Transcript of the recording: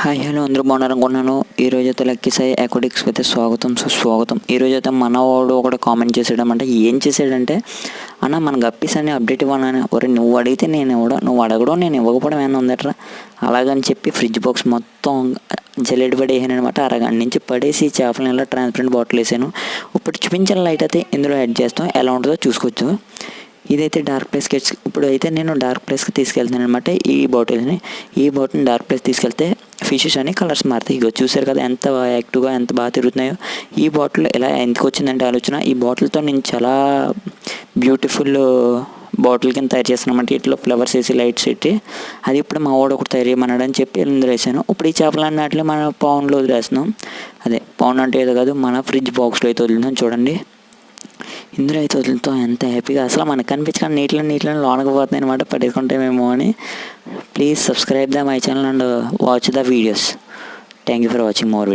Hi hello అందరూ బాగున్నారనుకున్నాను. ఈరోజైతే lucky Sai aquatics అయితే సుస్వాగతం. ఈరోజైతే మనవాడు ఒకటి కామెంట్ చేసాడమంటే ఏం చేసాడంటే, అన్న మన గప్పీస్ అన్ని అప్డేట్ ఇవ్వాలని. ఒరే నువ్వు అడిగితే నేను ఇవ్వడం, నువ్వు అడగడం నేను ఇవ్వకపోవడం ఏమైనా ఉందట్రా. అలాగని చెప్పి ఫ్రిడ్జ్ బాక్స్ మొత్తం జల్లెడ పడేసాను అనమాట. అరగంట నుంచి పడేసి చేపలను ఇలా ట్రాన్స్పరెంట్ బాటిల్ వేసాను. ఇప్పుడు చూపించిన లైట్ అయితే ఇందులో యాడ్ చేస్తాం, ఎలా ఉంటుందో చూసుకోవచ్చు. ఇదైతే డార్క్ ప్లేస్కి ఇప్పుడు అయితే నేను డార్క్ ప్లేస్కి తీసుకెళ్తాను అనమాట. ఈ బాటిల్ని డార్క్ ప్లేస్ తీసుకెళ్తే ఫిషెస్ అని కలర్స్ మారుతాయి. ఇగో చూసారు కదా ఎంత యాక్టివ్గా ఎంత బాగా తిరుగుతున్నాయో. ఈ బాటిల్ ఎలా ఎందుకు వచ్చిందంటే ఆలోచన, ఈ బాటిల్తో నేను చాలా బ్యూటిఫుల్ బాటిల్ కింద తయారు చేస్తాను అనమాట. ఇట్లా ఫ్లవర్స్ వేసి లైట్స్ పెట్టి, అది ఇప్పుడు మా వాడు ఒకటి తయారు చేయమన్నాడు అని చెప్పి ఇందులో వేసాను. ఇప్పుడు ఈ చేపలన్నీ వాటిలో మన పౌండ్లో వదిలేస్తున్నాం. అదే పౌండ్ అంటే ఏదో కాదు, మన ఫ్రిడ్జ్ బాక్స్లో అయితే వదిలినాం. చూడండి ఇందులో అయితే వదులుతాం ఎంత హ్యాపీగా, అసలు మనకు కనిపించకుండా నీటిలో లోనకి పోతుంది అనమాట. పడేసుకుంటామేమో అని. Please subscribe the my channel and watch the videos. Thank you for watching more.